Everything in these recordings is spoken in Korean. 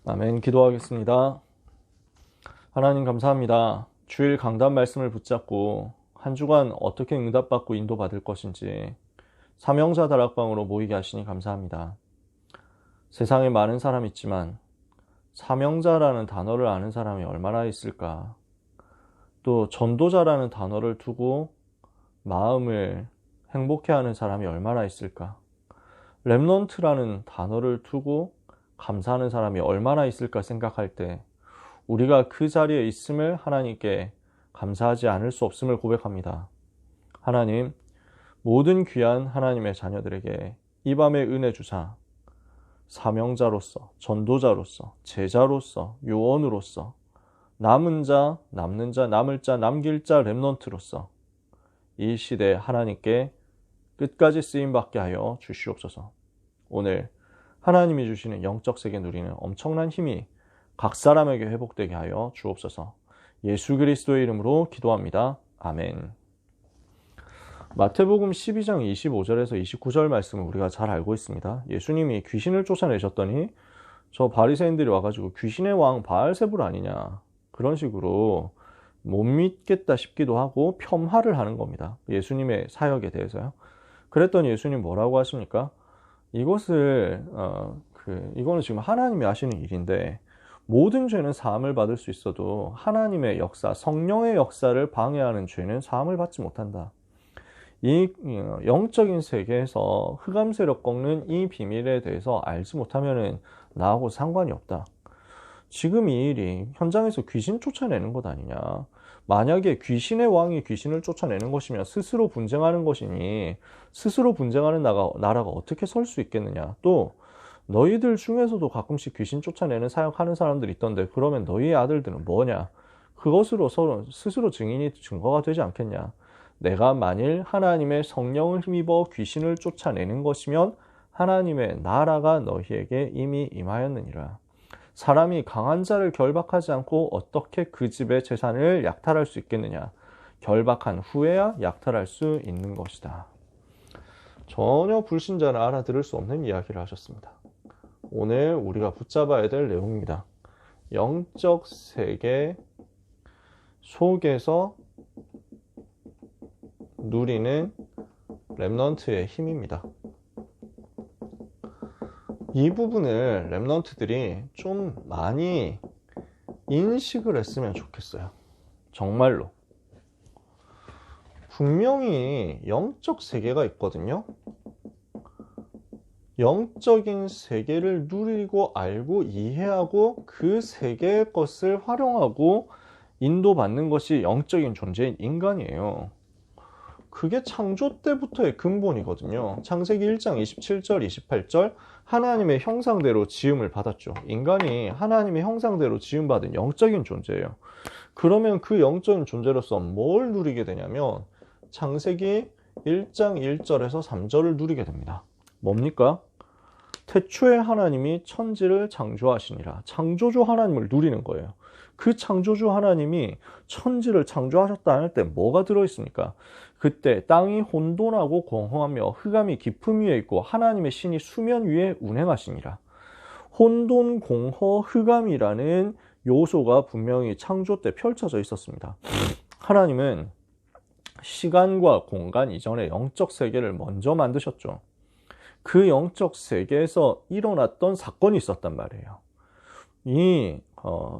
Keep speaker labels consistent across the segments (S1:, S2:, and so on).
S1: 아멘. 기도하겠습니다. 하나님 감사합니다. 주일 강단 말씀을 붙잡고 한 주간 어떻게 응답받고 인도받을 것인지 사명자 다락방으로 모이게 하시니 감사합니다. 세상에 많은 사람이 있지만 사명자라는 단어를 아는 사람이 얼마나 있을까? 또 전도자라는 단어를 두고 마음을 행복해하는 사람이 얼마나 있을까? 렘넌트라는 단어를 두고 감사하는 사람이 얼마나 있을까 생각할 때 우리가 그 자리에 있음을 하나님께 감사하지 않을 수 없음을 고백합니다. 하나님, 모든 귀한 하나님의 자녀들에게 이 밤에 은혜 주사 사명자로서, 전도자로서, 제자로서, 요원으로서 남은 자, 남는 자, 남을 자, 남길 자, 렘넌트로서 이 시대에 하나님께 끝까지 쓰임받게 하여 주시옵소서. 오늘 하나님이 주시는 영적 세계 누리는 엄청난 힘이 각 사람에게 회복되게 하여 주옵소서. 예수 그리스도의 이름으로 기도합니다. 아멘. 마태복음 12장 25절에서 29절 말씀을 우리가 잘 알고 있습니다. 예수님이 귀신을 쫓아내셨더니 저 바리새인들이 와가지고 귀신의 왕 바알세불 아니냐, 그런 식으로 못 믿겠다 싶기도 하고 폄하를 하는 겁니다. 예수님의 사역에 대해서요. 그랬더니 예수님 뭐라고 하십니까? 이거는 지금 하나님이 하시는 일인데 모든 죄는 사함을 받을 수 있어도 하나님의 역사, 성령의 역사를 방해하는 죄는 사함을 받지 못한다. 이 영적인 세계에서 흑암 세력 꺾는 이 비밀에 대해서 알지 못하면은 나하고 상관이 없다. 지금 이 일이 현장에서 귀신 쫓아내는 것 아니냐. 만약에 귀신의 왕이 귀신을 쫓아내는 것이면 스스로 분쟁하는 것이니 스스로 분쟁하는 나라가 어떻게 설 수 있겠느냐. 또 너희들 중에서도 가끔씩 귀신 쫓아내는 사역하는 사람들이 있던데 그러면 너희의 아들들은 뭐냐. 그것으로 서로 스스로 증거가 되지 않겠냐. 내가 만일 하나님의 성령을 힘입어 귀신을 쫓아내는 것이면 하나님의 나라가 너희에게 이미 임하였느니라. 사람이 강한 자를 결박하지 않고 어떻게 그 집의 재산을 약탈할 수 있겠느냐. 결박한 후에야 약탈할 수 있는 것이다. 전혀 불신자는 알아들을 수 없는 이야기를 하셨습니다. 오늘 우리가 붙잡아야 될 내용입니다. 영적 세계 속에서 누리는 렘넌트의 힘입니다. 이 부분을 렘넌트들이 좀 많이 인식을 했으면 좋겠어요. 정말로. 분명히 영적 세계가 있거든요. 영적인 세계를 누리고 알고 이해하고 그 세계의 것을 활용하고 인도받는 것이 영적인 존재인 인간이에요. 그게 창조 때부터의 근본이거든요. 창세기 1장 27절, 28절 하나님의 형상대로 지음을 받았죠. 인간이 하나님의 형상대로 지음받은 영적인 존재예요. 그러면 그 영적인 존재로서 뭘 누리게 되냐면 창세기 1장 1절에서 3절을 누리게 됩니다. 뭡니까? 태초에 하나님이 천지를 창조하시니라. 창조주 하나님을 누리는 거예요. 그 창조주 하나님이 천지를 창조하셨다 할 때 뭐가 들어있습니까? 그때 땅이 혼돈하고 공허하며 흑암이 깊음 위에 있고 하나님의 신이 수면 위에 운행하시니라. 혼돈, 공허, 흑암이라는 요소가 분명히 창조 때 펼쳐져 있었습니다. 하나님은 시간과 공간 이전에 영적 세계를 먼저 만드셨죠. 그 영적 세계에서 일어났던 사건이 있었단 말이에요. 이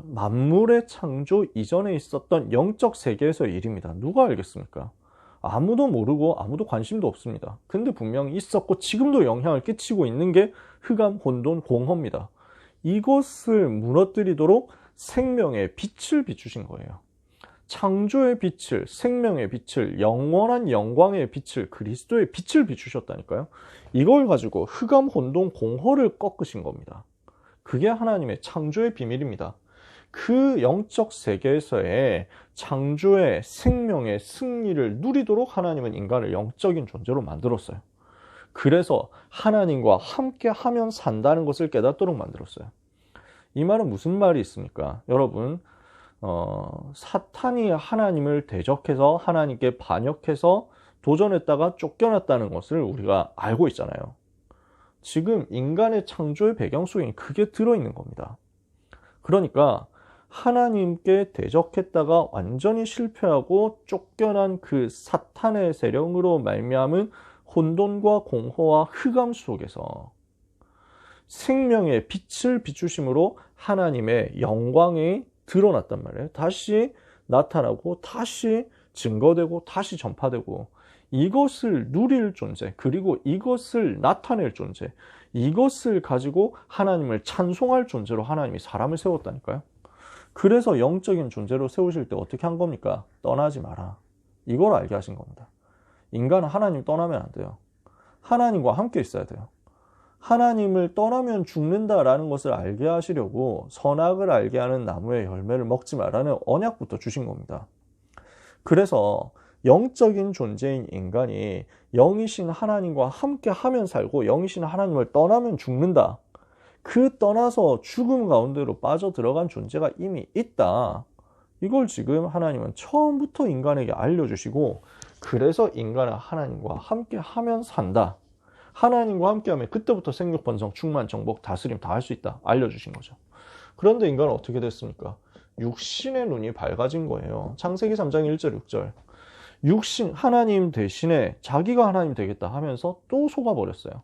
S1: 만물의 창조 이전에 있었던 영적 세계에서의 일입니다. 누가 알겠습니까? 아무도 모르고 아무도 관심도 없습니다. 근데 분명히 있었고 지금도 영향을 끼치고 있는 게 흑암, 혼돈, 공허입니다. 이것을 무너뜨리도록 생명의 빛을 비추신 거예요. 창조의 빛을, 생명의 빛을, 영원한 영광의 빛을, 그리스도의 빛을 비추셨다니까요. 이걸 가지고 흑암, 혼돈, 공허를 꺾으신 겁니다. 그게 하나님의 창조의 비밀입니다. 그 영적 세계에서의 창조의 생명의 승리를 누리도록 하나님은 인간을 영적인 존재로 만들었어요. 그래서 하나님과 함께 하면 산다는 것을 깨닫도록 만들었어요. 이 말은 무슨 말이 있습니까? 여러분, 사탄이 하나님을 대적해서 하나님께 반역해서 도전했다가 쫓겨났다는 것을 우리가 알고 있잖아요. 지금 인간의 창조의 배경 속에 그게 들어있는 겁니다. 그러니까 하나님께 대적했다가 완전히 실패하고 쫓겨난 그 사탄의 세력으로 말미암은 혼돈과 공허와 흑암 속에서 생명의 빛을 비추심으로 하나님의 영광이 드러났단 말이에요. 다시 나타나고 다시 증거되고 다시 전파되고, 이것을 누릴 존재, 그리고 이것을 나타낼 존재, 이것을 가지고 하나님을 찬송할 존재로 하나님이 사람을 세웠다니까요. 그래서 영적인 존재로 세우실 때 어떻게 한 겁니까? 떠나지 마라. 이걸 알게 하신 겁니다. 인간은 하나님 떠나면 안 돼요. 하나님과 함께 있어야 돼요. 하나님을 떠나면 죽는다라는 것을 알게 하시려고 선악을 알게 하는 나무의 열매를 먹지 마라는 언약부터 주신 겁니다. 그래서 영적인 존재인 인간이 영이신 하나님과 함께 하면 살고 영이신 하나님을 떠나면 죽는다. 그 떠나서 죽음 가운데로 빠져 들어간 존재가 이미 있다. 이걸 지금 하나님은 처음부터 인간에게 알려주시고, 그래서 인간은 하나님과 함께 하면 산다. 하나님과 함께하면 그때부터 생육, 번성, 충만, 정복, 다스림 다 할 수 있다. 알려주신 거죠. 그런데 인간은 어떻게 됐습니까? 육신의 눈이 밝아진 거예요. 창세기 3장 1절 6절. 육신, 하나님 대신에 자기가 하나님 되겠다 하면서 또 속아버렸어요.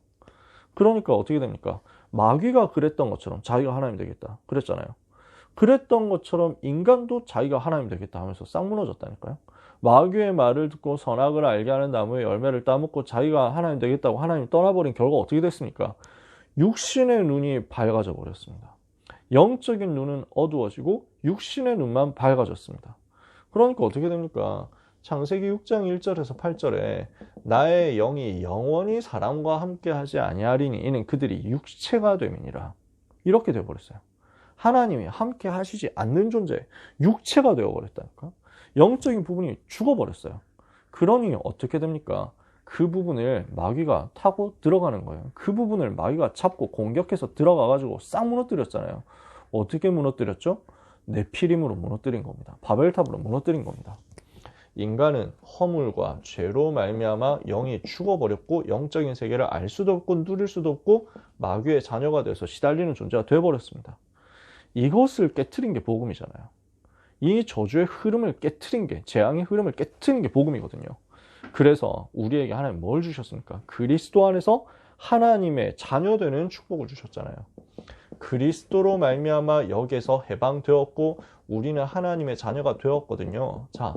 S1: 그러니까 어떻게 됩니까? 마귀가 그랬던 것처럼 자기가 하나님 되겠다 그랬잖아요. 그랬던 것처럼 인간도 자기가 하나님 되겠다 하면서 싹 무너졌다니까요. 마귀의 말을 듣고 선악을 알게 하는 나무의 열매를 따먹고 자기가 하나님 되겠다고 하나님 떠나버린 결과 어떻게 됐습니까? 육신의 눈이 밝아져 버렸습니다. 영적인 눈은 어두워지고 육신의 눈만 밝아졌습니다. 그러니까 어떻게 됩니까? 창세기 6장 1절에서 8절에 나의 영이 영원히 사람과 함께 하지 아니하리니 이는 그들이 육체가 됨이니라. 이렇게 되어버렸어요. 하나님이 함께 하시지 않는 존재, 육체가 되어버렸다니까. 영적인 부분이 죽어버렸어요. 그러니 어떻게 됩니까? 그 부분을 마귀가 타고 들어가는 거예요. 그 부분을 마귀가 잡고 공격해서 들어가가지고 싹 무너뜨렸잖아요. 어떻게 무너뜨렸죠? 네피림으로 무너뜨린 겁니다. 바벨탑으로 무너뜨린 겁니다. 인간은 허물과 죄로 말미암아 영이 죽어버렸고 영적인 세계를 알 수도 없고 누릴 수도 없고 마귀의 자녀가 돼서 시달리는 존재가 되어버렸습니다. 이것을 깨트린 게 복음이잖아요. 이 저주의 흐름을 깨트린 게, 재앙의 흐름을 깨트린 게 복음이거든요. 그래서 우리에게 하나님 뭘 주셨습니까? 그리스도 안에서 하나님의 자녀되는 축복을 주셨잖아요. 그리스도로 말미암아 여기에서 해방되었고 우리는 하나님의 자녀가 되었거든요. 자,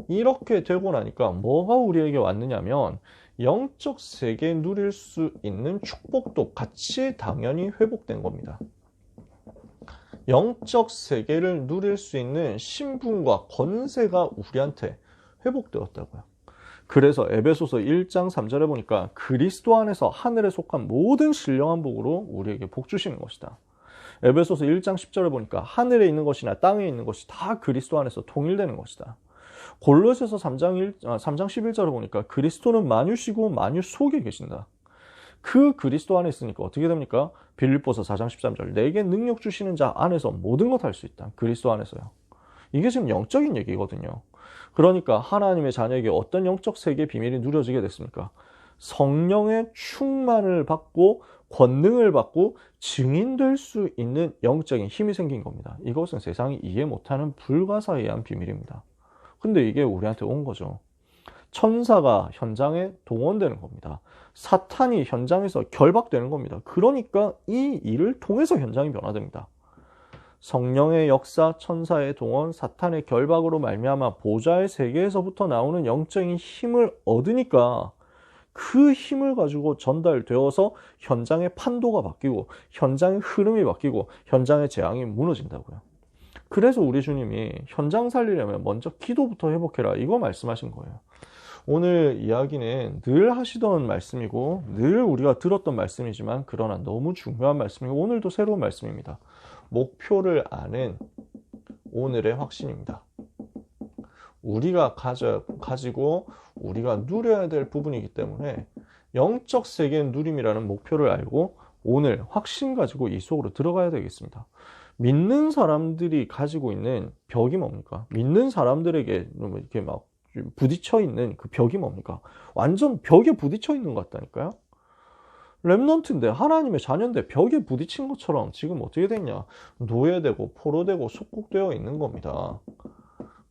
S1: 이렇게 되고 나니까 뭐가 우리에게 왔느냐면 영적 세계 누릴 수 있는 축복도 같이 당연히 회복된 겁니다. 영적 세계를 누릴 수 있는 신분과 권세가 우리한테 회복되었다고요. 그래서 에베소서 1장 3절에 보니까 그리스도 안에서 하늘에 속한 모든 신령한 복으로 우리에게 복 주시는 것이다. 에베소서 1장 10절에 보니까 하늘에 있는 것이나 땅에 있는 것이 다 그리스도 안에서 통일되는 것이다. 골로새서 3장 11절에 보니까 그리스도는 만유시고 만유 속에 계신다. 그 그리스도 안에 있으니까 어떻게 됩니까? 빌립보서 4장 13절 내게 능력 주시는 자 안에서 모든 것 할 수 있다. 그리스도 안에서요. 이게 지금 영적인 얘기거든요. 그러니까 하나님의 자녀에게 어떤 영적 세계의 비밀이 누려지게 됐습니까? 성령의 충만을 받고 권능을 받고 증인될 수 있는 영적인 힘이 생긴 겁니다. 이것은 세상이 이해 못하는 불가사의한 비밀입니다. 근데 이게 우리한테 온 거죠. 천사가 현장에 동원되는 겁니다. 사탄이 현장에서 결박되는 겁니다. 그러니까 이 일을 통해서 현장이 변화됩니다. 성령의 역사, 천사의 동원, 사탄의 결박으로 말미암아 보좌의 세계에서부터 나오는 영적인 힘을 얻으니까 그 힘을 가지고 전달되어서 현장의 판도가 바뀌고 현장의 흐름이 바뀌고 현장의 재앙이 무너진다고요. 그래서 우리 주님이 현장 살리려면 먼저 기도부터 회복해라 이거 말씀하신 거예요. 오늘 이야기는 늘 하시던 말씀이고 늘 우리가 들었던 말씀이지만 그러나 너무 중요한 말씀이고 오늘도 새로운 말씀입니다. 목표를 아는 오늘의 확신입니다. 우리가 가지고 우리가 누려야 될 부분이기 때문에 영적 세계의 누림이라는 목표를 알고 오늘 확신 가지고 이 속으로 들어가야 되겠습니다. 믿는 사람들이 가지고 있는 벽이 뭡니까? 믿는 사람들에게 이렇게 막 부딪혀 있는 그 벽이 뭡니까? 완전 벽에 부딪혀 있는 것 같다니까요. 렘넌트인데 하나님의 자녀인데 벽에 부딪힌 것처럼 지금 어떻게 됐냐? 노예되고 포로되고 속국되어 있는 겁니다.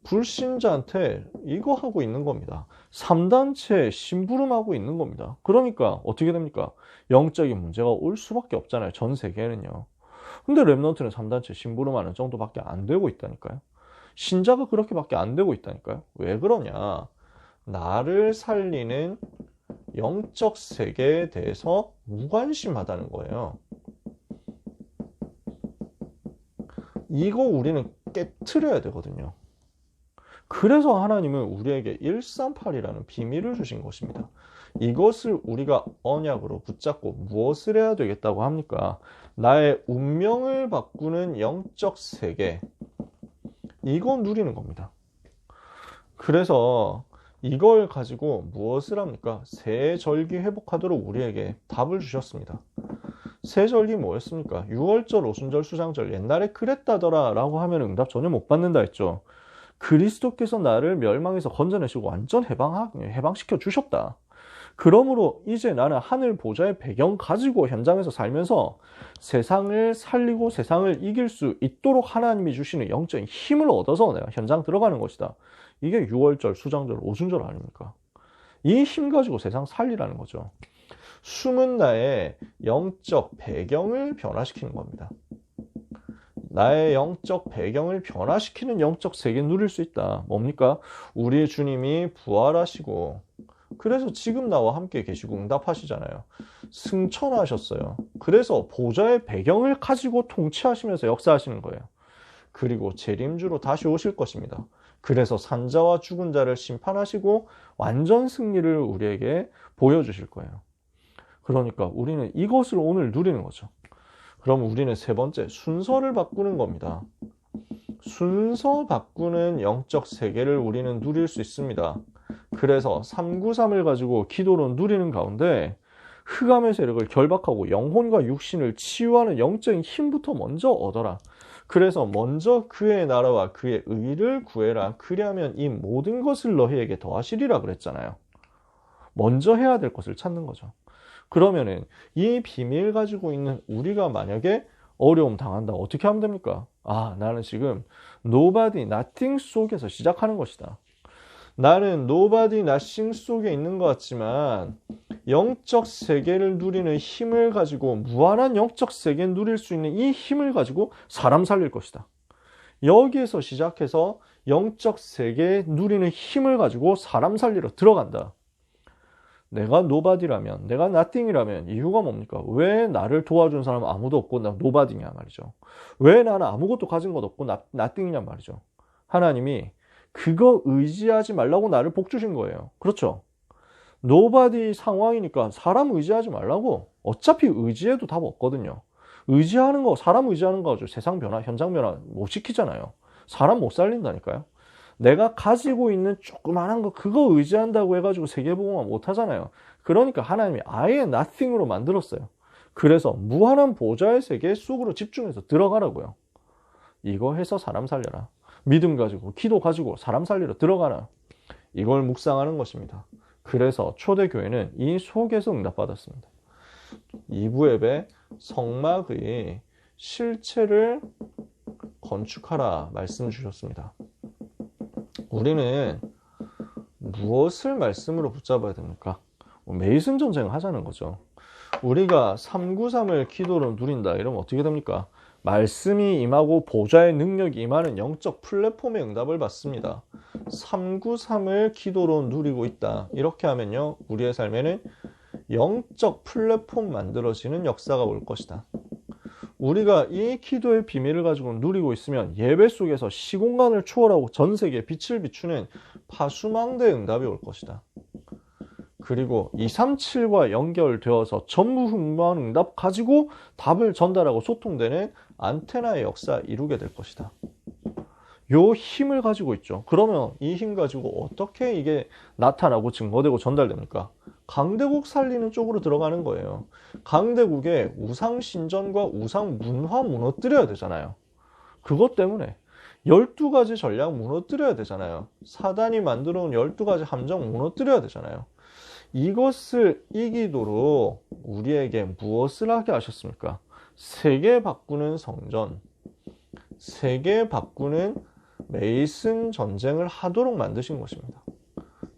S1: 불신자한테 이거 하고 있는 겁니다. 3단체 심부름하고 있는 겁니다. 그러니까 어떻게 됩니까? 영적인 문제가 올 수밖에 없잖아요. 전 세계는요. 근데 렘넌트는 3단체 심부름하는 정도밖에 안 되고 있다니까요. 신자가 그렇게밖에 안 되고 있다니까요. 왜 그러냐? 나를 살리는 영적 세계에 대해서 무관심하다는 거예요. 이거 우리는 깨트려야 되거든요. 그래서 하나님은 우리에게 138이라는 비밀을 주신 것입니다. 이것을 우리가 언약으로 붙잡고 무엇을 해야 되겠다고 합니까? 나의 운명을 바꾸는 영적 세계, 이거 누리는 겁니다. 그래서 이걸 가지고 무엇을 합니까? 세절기 회복하도록 우리에게 답을 주셨습니다. 세절기 뭐였습니까? 6월절, 오순절, 수장절, 옛날에 그랬다더라 라고 하면 응답 전혀 못 받는다 했죠. 그리스도께서 나를 멸망에서 건져내시고 완전 해방시켜 주셨다. 그러므로 이제 나는 하늘 보좌의 배경 가지고 현장에서 살면서 세상을 살리고 세상을 이길 수 있도록 하나님이 주시는 영적인 힘을 얻어서 내가 현장 들어가는 것이다. 이게 6월절, 수장절, 오순절 아닙니까? 이 힘 가지고 세상 살리라는 거죠. 숨은 나의 영적 배경을 변화시키는 겁니다. 나의 영적 배경을 변화시키는 영적 세계 누릴 수 있다. 뭡니까? 우리 주님이 부활하시고 그래서 지금 나와 함께 계시고 응답하시잖아요. 승천하셨어요. 그래서 보좌의 배경을 가지고 통치하시면서 역사하시는 거예요. 그리고 재림주로 다시 오실 것입니다. 그래서 산자와 죽은 자를 심판하시고 완전 승리를 우리에게 보여주실 거예요. 그러니까 우리는 이것을 오늘 누리는 거죠. 그럼 우리는 세 번째, 순서를 바꾸는 겁니다. 순서 바꾸는 영적 세계를 우리는 누릴 수 있습니다. 그래서 393을 가지고 기도로 누리는 가운데 흑암의 세력을 결박하고 영혼과 육신을 치유하는 영적인 힘부터 먼저 얻어라. 그래서 먼저 그의 나라와 그의 의를 구해라. 그리하면 이 모든 것을 너희에게 더하시리라 그랬잖아요. 먼저 해야 될 것을 찾는 거죠. 그러면은 이 비밀 가지고 있는 우리가 만약에 어려움 당한다. 어떻게 하면 됩니까? 나는 지금 nobody, nothing 속에서 시작하는 것이다. 나는 nobody, nothing 속에 있는 것 같지만 영적 세계를 누리는 힘을 가지고 무한한 영적 세계를 누릴 수 있는 이 힘을 가지고 사람 살릴 것이다. 여기에서 시작해서 영적 세계 누리는 힘을 가지고 사람 살리러 들어간다. 내가 nobody라면, 내가 nothing이라면 이유가 뭡니까? 왜 나를 도와준 사람은 아무도 없고 나 nobody냐 말이죠. 왜 나는 아무것도 가진 것 없고 nothing이냐 말이죠. 하나님이 그거 의지하지 말라고 나를 복 주신 거예요. 그렇죠? nobody 상황이니까 사람 의지하지 말라고. 어차피 의지해도 답 없거든요. 의지하는 거, 사람 의지하는 거 가지고 세상 변화, 현장 변화 못 시키잖아요. 사람 못 살린다니까요. 내가 가지고 있는 조그만한 거 그거 의지한다고 해가지고 세계복음화 못 하잖아요. 그러니까 하나님이 아예 nothing으로 만들었어요. 그래서 무한한 보좌의 세계 속으로 집중해서 들어가라고요. 이거 해서 사람 살려라. 믿음 가지고 기도 가지고 사람 살리러 들어가라. 이걸 묵상하는 것입니다. 그래서 초대교회는 이 속에서 응답받았습니다. 2부 예배 성막의 실체를 건축하라 말씀 주셨습니다. 우리는 무엇을 말씀으로 붙잡아야 됩니까? 메이슨 전쟁을 하자는 거죠. 우리가 393을 기도로 누린다 이러면 어떻게 됩니까? 말씀이 임하고 보좌의 능력이 임하는 영적 플랫폼의 응답을 받습니다. 393을 기도로 누리고 있다. 이렇게 하면요, 우리의 삶에는 영적 플랫폼 만들어지는 역사가 올 것이다. 우리가 이 기도의 비밀을 가지고 누리고 있으면 예배 속에서 시공간을 초월하고 전 세계에 빛을 비추는 파수망대 응답이 올 것이다. 그리고 237과 연결되어서 전무후무한 응답 가지고 답을 전달하고 소통되는 안테나의 역사 이루게 될 것이다. 요 힘을 가지고 있죠. 그러면 이 힘 가지고 어떻게 이게 나타나고 증거되고 전달됩니까? 강대국 살리는 쪽으로 들어가는 거예요. 강대국의 우상 신전과 우상 문화 무너뜨려야 되잖아요. 그것 때문에 12가지 전략 무너뜨려야 되잖아요. 사단이 만들어 온 12가지 함정 무너뜨려야 되잖아요. 이 기도로 우리에게 무엇을 하게 하셨습니까? 세계 바꾸는 성전, 세계 바꾸는 메이슨 전쟁을 하도록 만드신 것입니다.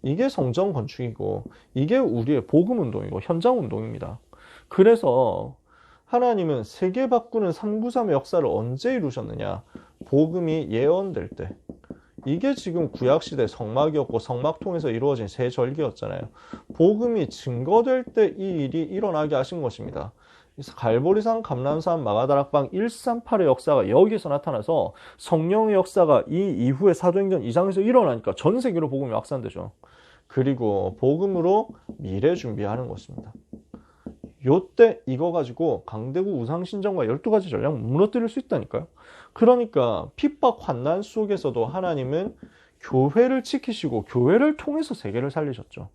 S1: 이게 성전 건축이고 이게 우리의 복음 운동이고 현장 운동입니다. 그래서 하나님은 세계 바꾸는 393의 역사를 언제 이루셨느냐? 복음이 예언될 때. 이게 지금 구약시대 성막이었고 성막 통해서 이루어진 새 절기였잖아요. 복음이 증거될 때 이 일이 일어나게 하신 것입니다. 갈보리산, 감람산, 마가다락방 138의 역사가 여기서 나타나서 성령의 역사가 이 이후에 사도행전 2장에서 일어나니까 전 세계로 복음이 확산되죠. 그리고 복음으로 미래 준비하는 것입니다. 요때 이거 가지고 강대국 우상신전과 12가지 전략 무너뜨릴 수 있다니까요. 그러니까 핍박 환난 속에서도 하나님은 교회를 지키시고 교회를 통해서 세계를 살리셨죠.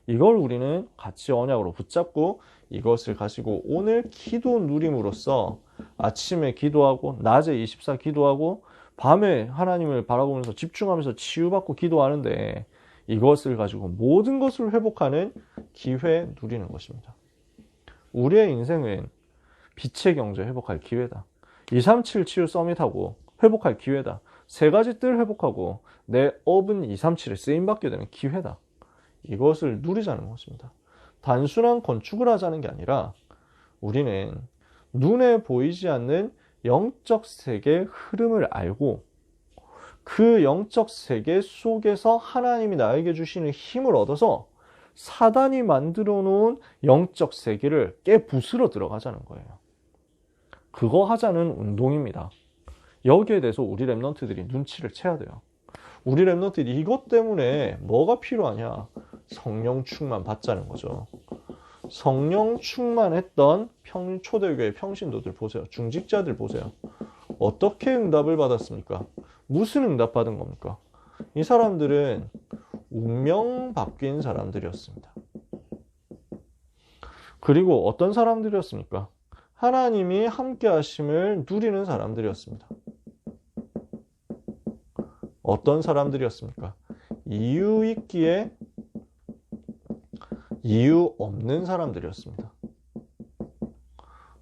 S1: 이걸 우리는 같이 언약으로 붙잡고 이것을 가지고 오늘 기도 누림으로써 아침에 기도하고 낮에 24 기도하고 밤에 하나님을 바라보면서 집중하면서 치유받고 기도하는데 이것을 가지고 모든 것을 회복하는 기회 누리는 것입니다. 우리의 인생은 빛의 경제 회복할 기회다. 237 치유 서밋하고 회복할 기회다. 세 가지 뜰 회복하고 내 업은 237에 쓰임받게 되는 기회다. 이것을 누리자는 것입니다. 단순한 건축을 하자는 게 아니라 우리는 눈에 보이지 않는 영적 세계의 흐름을 알고 그 영적 세계 속에서 하나님이 나에게 주시는 힘을 얻어서 사단이 만들어 놓은 영적 세계를 깨부수러 들어가자는 거예요. 그거 하자는 운동입니다. 여기에 대해서 우리 랩런트들이 눈치를 채야 돼요. 우리 랩런트들이 이것 때문에 뭐가 필요하냐? 성령 충만 받자는 거죠. 성령 충만했던 초대교회 평신도들 보세요. 중직자들 보세요. 어떻게 응답을 받았습니까? 무슨 응답 받은 겁니까? 이 사람들은 운명 바뀐 사람들이었습니다. 그리고 어떤 사람들이었습니까? 하나님이 함께 하심을 누리는 사람들이었습니다. 어떤 사람들이었습니까? 이유 있기에 이유 없는 사람들이었습니다.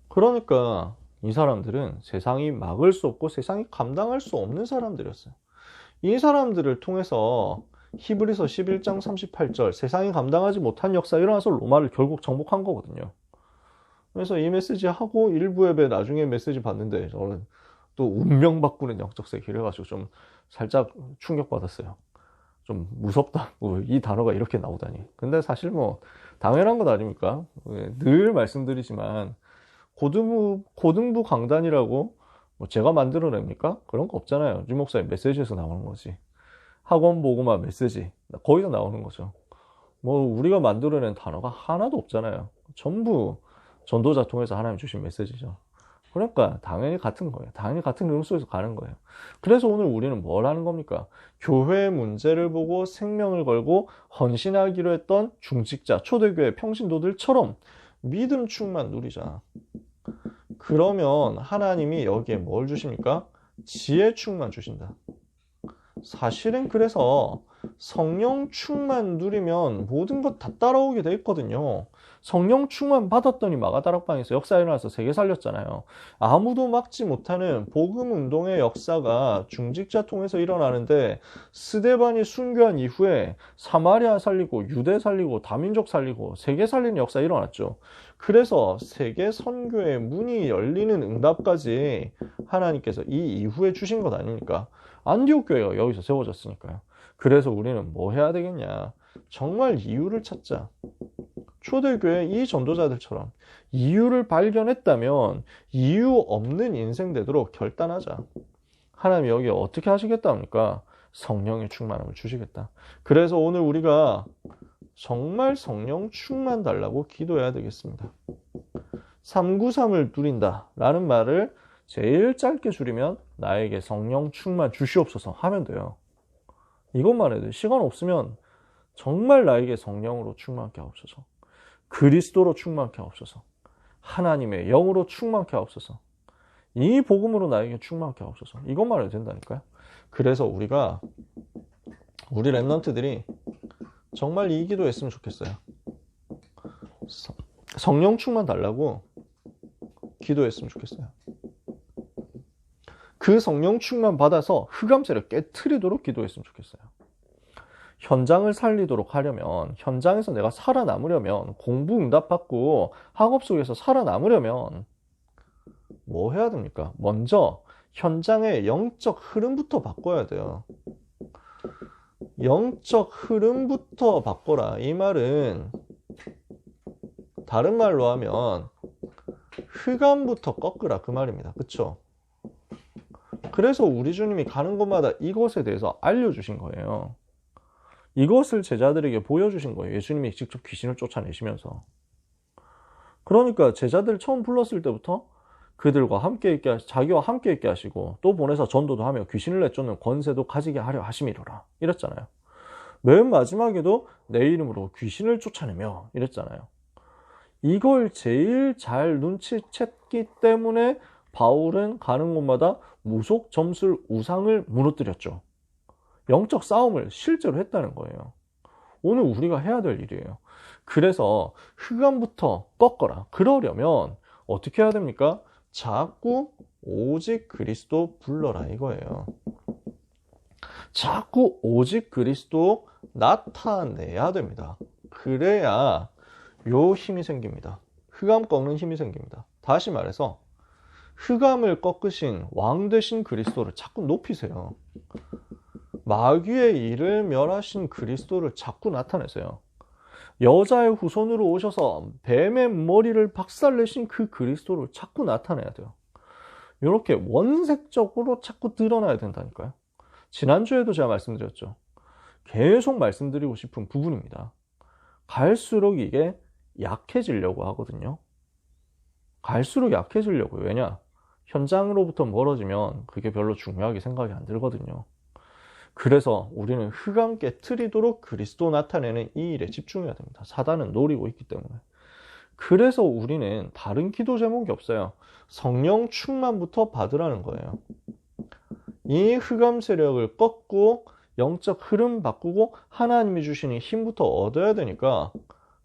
S1: 그러니까 이 사람들은 세상이 막을 수 없고 세상이 감당할 수 없는 사람들이었어요. 이 사람들을 통해서 히브리서 11장 38절 세상이 감당하지 못한 역사가 일어나서 로마를 결국 정복한 거거든요. 그래서 이 메시지 하고 일부 예배 나중에 메시지 봤는데 저는 또 운명 바꾸는 영적 세계 이래가지고 좀 살짝 충격받았어요. 좀 무섭다. 이 단어가 이렇게 나오다니. 근데 사실 뭐 당연한 것 아닙니까? 늘 말씀드리지만 고등부 강단이라고 뭐 제가 만들어냅니까? 그런 거 없잖아요. 주 목사님 메시지에서 나오는 거지. 학원 보고만 메시지 거기서 나오는 거죠. 뭐 우리가 만들어낸 단어가 하나도 없잖아요. 전부 전도자 통해서 하나님 주신 메시지죠. 그러니까 당연히 같은 거예요. 당연히 같은 흐름 속에서 가는 거예요. 그래서 오늘 우리는 뭘 하는 겁니까? 교회의 문제를 보고 생명을 걸고 헌신하기로 했던 중직자, 초대교회 평신도들처럼 믿음 충만 누리자. 그러면 하나님이 여기에 뭘 주십니까? 지혜 충만 주신다. 사실은 그래서 성령 충만 누리면 모든 것 다 따라오게 돼 있거든요. 성령 충만 받았더니 마가다락방에서 역사 일어나서 세계 살렸잖아요. 아무도 막지 못하는 복음 운동의 역사가 중직자 통해서 일어나는데 스데반이 순교한 이후에 사마리아 살리고 유대 살리고 다민족 살리고 세계 살리는 역사 일어났죠. 그래서 세계 선교의 문이 열리는 응답까지 하나님께서 이 이후에 주신 것 아닙니까? 안디옥 교회가 여기서 세워졌으니까요. 그래서 우리는 뭐 해야 되겠냐? 정말 이유를 찾자. 초대교회 이 전도자들처럼 이유를 발견했다면 이유 없는 인생 되도록 결단하자. 하나님이 여기 어떻게 하시겠답니까? 성령의 충만함을 주시겠다. 그래서 오늘 우리가 정말 성령 충만 달라고 기도해야 되겠습니다. 393을 누린다 라는 말을 제일 짧게 줄이면 나에게 성령 충만 주시옵소서 하면 돼요. 이것만 해도 시간 없으면 정말 나에게 성령으로 충만케 하옵소서. 그리스도로 충만케 하옵소서. 하나님의 영으로 충만케 하옵소서. 이 복음으로 나에게 충만케 하옵소서. 이것만 해도 된다니까요. 그래서 우리 랩런트들이 정말 이 기도했으면 좋겠어요. 성령 충만 달라고 기도했으면 좋겠어요. 그 성령 충만 받아서 흑암세를 깨트리도록 기도했으면 좋겠어요. 현장을 살리도록 하려면, 현장에서 내가 살아남으려면, 공부 응답받고 학업 속에서 살아남으려면 뭐 해야 됩니까? 먼저 현장의 영적 흐름부터 바꿔야 돼요. 영적 흐름부터 바꿔라. 이 말은 다른 말로 하면 흑암부터 꺾으라 그 말입니다. 그쵸? 그래서 우리 주님이 가는 곳마다 이것에 대해서 알려주신 거예요. 이것을 제자들에게 보여주신 거예요. 예수님이 직접 귀신을 쫓아내시면서. 그러니까 제자들 처음 불렀을 때부터 그들과 함께 있게 자기와 함께 있게 하시고 또 보내서 전도도 하며 귀신을 내쫓는 권세도 가지게 하려 하심이로라 이랬잖아요. 맨 마지막에도 내 이름으로 귀신을 쫓아내며 이랬잖아요. 이걸 제일 잘 눈치챘기 때문에 바울은 가는 곳마다 무속 점술 우상을 무너뜨렸죠. 영적 싸움을 실제로 했다는 거예요. 오늘 우리가 해야 될 일이에요. 그래서 흑암부터 꺾어라. 그러려면 어떻게 해야 됩니까? 자꾸 오직 그리스도 불러라 이거예요. 자꾸 오직 그리스도 나타내야 됩니다. 그래야 요 힘이 생깁니다. 흑암 꺾는 힘이 생깁니다. 다시 말해서 흑암을 꺾으신 왕 되신 그리스도를 자꾸 높이세요. 마귀의 일을 멸하신 그리스도를 자꾸 나타내세요. 여자의 후손으로 오셔서 뱀의 머리를 박살내신 그 그리스도를 자꾸 나타내야 돼요. 이렇게 원색적으로 자꾸 드러나야 된다니까요. 지난주에도 제가 말씀드렸죠. 계속 말씀드리고 싶은 부분입니다. 갈수록 이게 약해지려고 하거든요. 갈수록 약해지려고요. 왜냐? 현장으로부터 멀어지면 그게 별로 중요하게 생각이 안 들거든요. 그래서 우리는 흑암 깨트리도록 그리스도 나타내는 이 일에 집중해야 됩니다. 사단은 노리고 있기 때문에. 그래서 우리는 다른 기도 제목이 없어요. 성령 충만부터 받으라는 거예요. 이 흑암 세력을 꺾고 영적 흐름 바꾸고 하나님이 주시는 힘부터 얻어야 되니까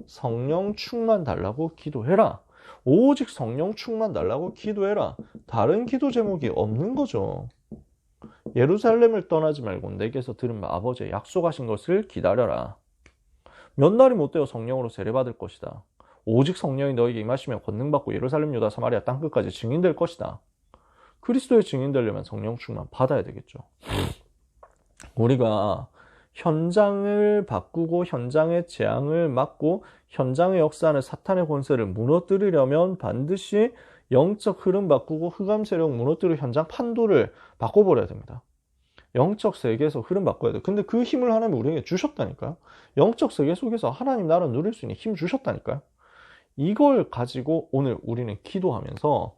S1: 성령 충만 달라고 기도해라. 오직 성령 충만 달라고 기도해라. 다른 기도 제목이 없는 거죠. 예루살렘을 떠나지 말고 내게서 들은 아버지의 약속하신 것을 기다려라. 몇 날이 못 되어 성령으로 세례받을 것이다. 오직 성령이 너에게 임하시며 권능받고 예루살렘, 유다, 사마리아 땅끝까지 증인될 것이다. 그리스도의 증인되려면 성령 충만 받아야 되겠죠. 우리가 현장을 바꾸고 현장의 재앙을 막고 현장의 역사하는 사탄의 권세를 무너뜨리려면 반드시 영적 흐름 바꾸고 흑암 세력 무너뜨리고 현장 판도를 바꿔버려야 됩니다. 영적 세계에서 흐름 바꿔야 돼요. 근데 그 힘을 하나님이 우리에게 주셨다니까요. 영적 세계 속에서 하나님 나라 누릴 수 있는 힘 주셨다니까요. 이걸 가지고 오늘 우리는 기도하면서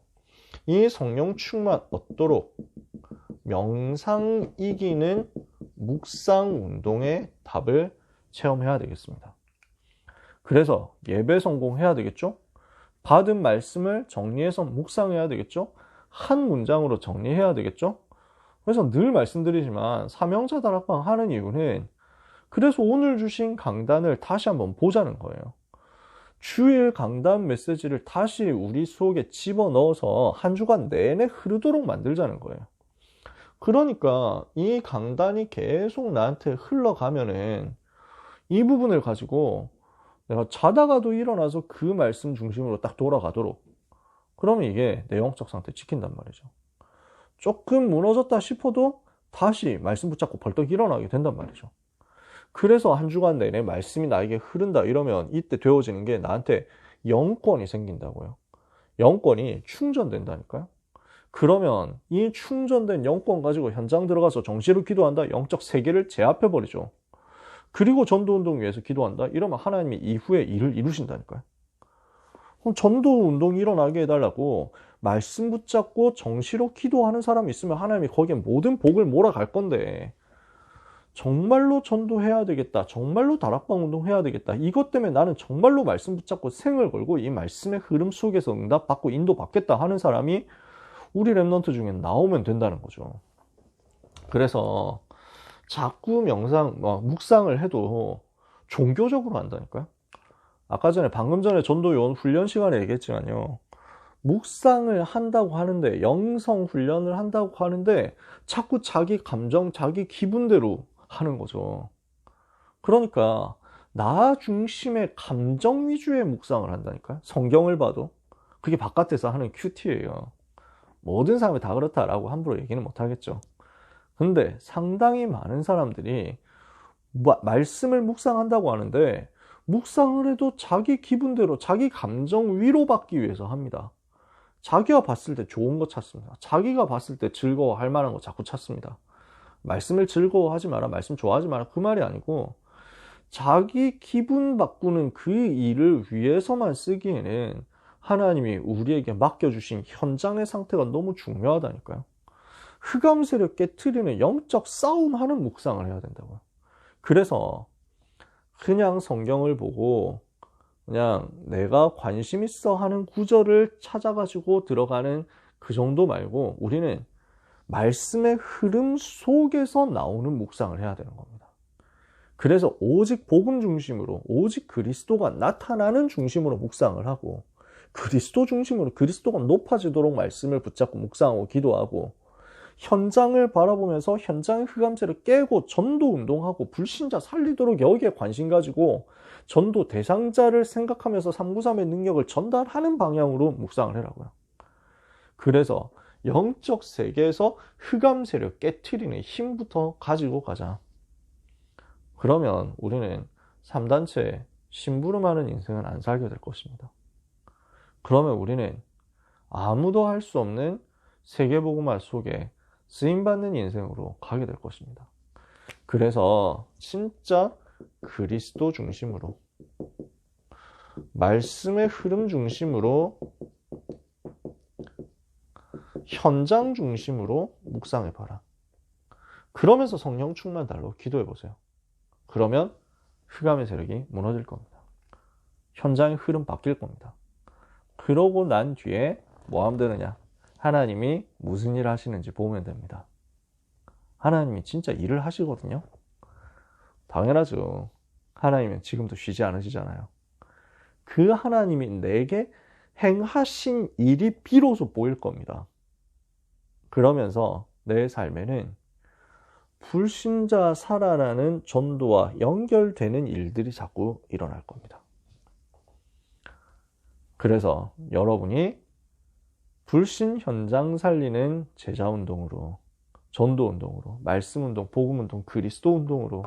S1: 이 성령 충만 얻도록 명상 이기는 묵상 운동의 답을 체험해야 되겠습니다. 그래서 예배 성공해야 되겠죠? 받은 말씀을 정리해서 묵상해야 되겠죠? 한 문장으로 정리해야 되겠죠? 그래서 늘 말씀드리지만 사명자 다락방 하는 이유는 그래서 오늘 주신 강단을 다시 한번 보자는 거예요. 주일 강단 메시지를 다시 우리 속에 집어넣어서 한 주간 내내 흐르도록 만들자는 거예요. 그러니까 이 강단이 계속 나한테 흘러가면은 이 부분을 가지고 내가 자다가도 일어나서 그 말씀 중심으로 딱 돌아가도록, 그러면 이게 내 영적 상태 지킨단 말이죠. 조금 무너졌다 싶어도 다시 말씀 붙잡고 벌떡 일어나게 된단 말이죠. 그래서 한 주간 내내 말씀이 나에게 흐른다 이러면 이때 되어지는 게 나한테 영권이 생긴다고요. 영권이 충전된다니까요. 그러면 이 충전된 영권 가지고 현장 들어가서 정시로 기도한다. 영적 세계를 제압해버리죠. 그리고 전도운동 위해서 기도한다. 이러면 하나님이 이후에 일을 이루신다니까요. 그럼 전도운동이 일어나게 해달라고 말씀 붙잡고 정시로 기도하는 사람이 있으면 하나님이 거기에 모든 복을 몰아갈 건데, 정말로 전도해야 되겠다, 정말로 다락방 운동해야 되겠다, 이것 때문에 나는 정말로 말씀 붙잡고 생을 걸고 이 말씀의 흐름 속에서 응답받고 인도받겠다 하는 사람이 우리 랩넌트 중에 나오면 된다는 거죠. 그래서 자꾸 묵상을 해도 종교적으로 한다니까요. 아까 전에 방금 전에 전도요원 훈련 시간에 얘기했지만요. 묵상을 한다고 하는데, 영성 훈련을 한다고 하는데 자꾸 자기 감정, 자기 기분대로 하는 거죠. 그러니까 나 중심의 감정 위주의 묵상을 한다니까요. 성경을 봐도 그게 바깥에서 하는 큐티예요. 모든 사람이 다 그렇다라고 함부로 얘기는 못 하겠죠. 근데 상당히 많은 사람들이 말씀을 묵상한다고 하는데 묵상을 해도 자기 기분대로 자기 감정 위로받기 위해서 합니다. 자기가 봤을 때 좋은 거 찾습니다. 자기가 봤을 때 즐거워할 만한 거 자꾸 찾습니다. 말씀을 즐거워하지 마라, 말씀 좋아하지 마라, 그 말이 아니고 자기 기분 바꾸는 그 일을 위해서만 쓰기에는 하나님이 우리에게 맡겨주신 현장의 상태가 너무 중요하다니까요. 흑암 세력 깨트리는 영적 싸움하는 묵상을 해야 된다고요. 그래서 그냥 성경을 보고 그냥 내가 관심 있어 하는 구절을 찾아가지고 들어가는 그 정도 말고 우리는 말씀의 흐름 속에서 나오는 묵상을 해야 되는 겁니다. 그래서 오직 복음 중심으로, 오직 그리스도가 나타나는 중심으로 묵상을 하고 그리스도 중심으로 그리스도가 높아지도록 말씀을 붙잡고 묵상하고 기도하고 현장을 바라보면서 현장의 흑암세를 깨고 전도 운동하고 불신자 살리도록 여기에 관심 가지고 전도 대상자를 생각하면서 393의 능력을 전달하는 방향으로 묵상을 해라고요. 그래서 영적 세계에서 흑암세를 깨트리는 힘부터 가지고 가자. 그러면 우리는 3단체 심부름하는 인생은 안 살게 될 것입니다. 그러면 우리는 아무도 할 수 없는 세계복음화 속에 쓰임받는 인생으로 가게 될 것입니다. 그래서 진짜 그리스도 중심으로 말씀의 흐름 중심으로 현장 중심으로 묵상해봐라. 그러면서 성령 충만 달라고 기도해보세요. 그러면 흑암의 세력이 무너질 겁니다. 현장의 흐름 바뀔 겁니다. 그러고 난 뒤에 뭐 하면 되느냐? 하나님이 무슨 일을 하시는지 보면 됩니다. 하나님이 진짜 일을 하시거든요. 당연하죠. 하나님은 지금도 쉬지 않으시잖아요. 그 하나님이 내게 행하신 일이 비로소 보일 겁니다. 그러면서 내 삶에는 불신자 살아나는 전도와 연결되는 일들이 자꾸 일어날 겁니다. 그래서 여러분이 불신 현장 살리는 제자 운동으로, 전도 운동으로, 말씀 운동, 복음 운동, 그리스도 운동으로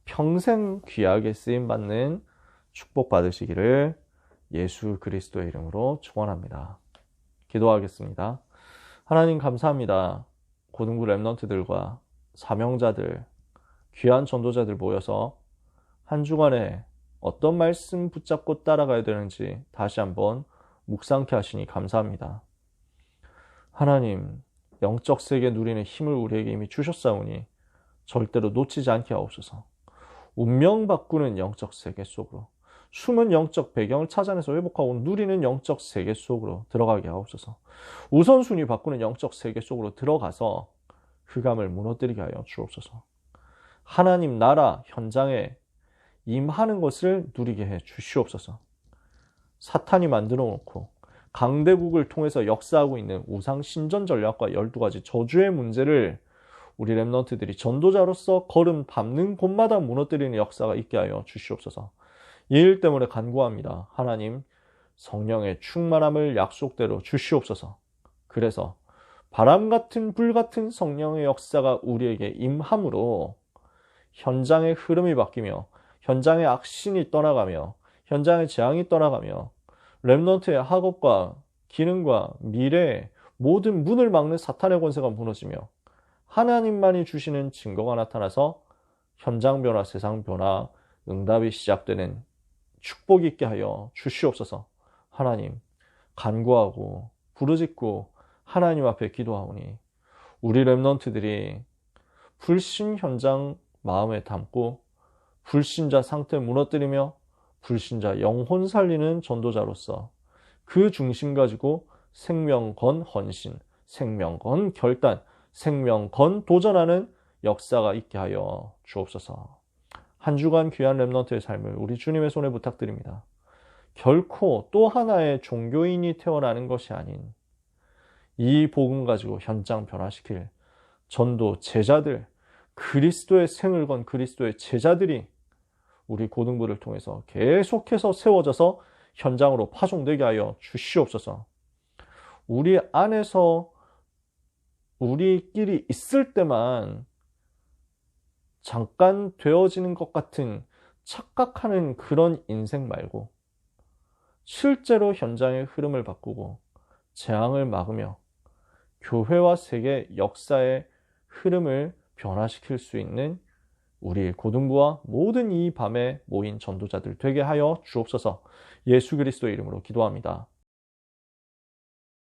S1: 평생 귀하게 쓰임 받는 축복 받으시기를 예수 그리스도의 이름으로 축원합니다. 기도하겠습니다. 하나님 감사합니다. 고등부 랩런트들과 사명자들, 귀한 전도자들 모여서 한 주간에 어떤 말씀 붙잡고 따라가야 되는지 다시 한번 묵상케 하시니 감사합니다. 하나님, 영적 세계 누리는 힘을 우리에게 이미 주셨사오니 절대로 놓치지 않게 하옵소서. 운명 바꾸는 영적 세계 속으로, 숨은 영적 배경을 찾아내서 회복하고 누리는 영적 세계 속으로 들어가게 하옵소서. 우선순위 바꾸는 영적 세계 속으로 들어가서 흑암을 무너뜨리게 하여 주옵소서. 하나님 나라 현장에 임하는 것을 누리게 해 주시옵소서. 사탄이 만들어 놓고 강대국을 통해서 역사하고 있는 우상 신전 전략과 12가지 저주의 문제를 우리 랩런트들이 전도자로서 걸음 밟는 곳마다 무너뜨리는 역사가 있게 하여 주시옵소서. 이 일 때문에 간구합니다. 하나님 성령의 충만함을 약속대로 주시옵소서. 그래서 바람 같은 불 같은 성령의 역사가 우리에게 임함으로 현장의 흐름이 바뀌며 현장의 악신이 떠나가며 현장의 재앙이 떠나가며 랩넌트의 학업과 기능과 미래의 모든 문을 막는 사탄의 권세가 무너지며 하나님만이 주시는 증거가 나타나서 현장 변화, 세상 변화, 응답이 시작되는 축복이 있게 하여 주시옵소서. 하나님 간구하고 부르짖고 하나님 앞에 기도하오니 우리 랩넌트들이 불신 현장 마음에 담고 불신자 상태 무너뜨리며 불신자 영혼 살리는 전도자로서 그 중심 가지고 생명 건 헌신, 생명 건 결단, 생명 건 도전하는 역사가 있게 하여 주옵소서. 한 주간 귀한 렘넌트의 삶을 우리 주님의 손에 부탁드립니다. 결코 또 하나의 종교인이 태어나는 것이 아닌 이 복음 가지고 현장 변화시킬 전도 제자들, 그리스도의 생을 건 그리스도의 제자들이 우리 고등부를 통해서 계속해서 세워져서 현장으로 파송되게 하여 주시옵소서. 우리 안에서 우리끼리 있을 때만 잠깐 되어지는 것 같은 착각하는 그런 인생 말고 실제로 현장의 흐름을 바꾸고 재앙을 막으며 교회와 세계 역사의 흐름을 변화시킬 수 있는 우리 고등부와 모든 이 밤에 모인 전도자들 되게 하여 주옵소서. 예수 그리스도의 이름으로 기도합니다.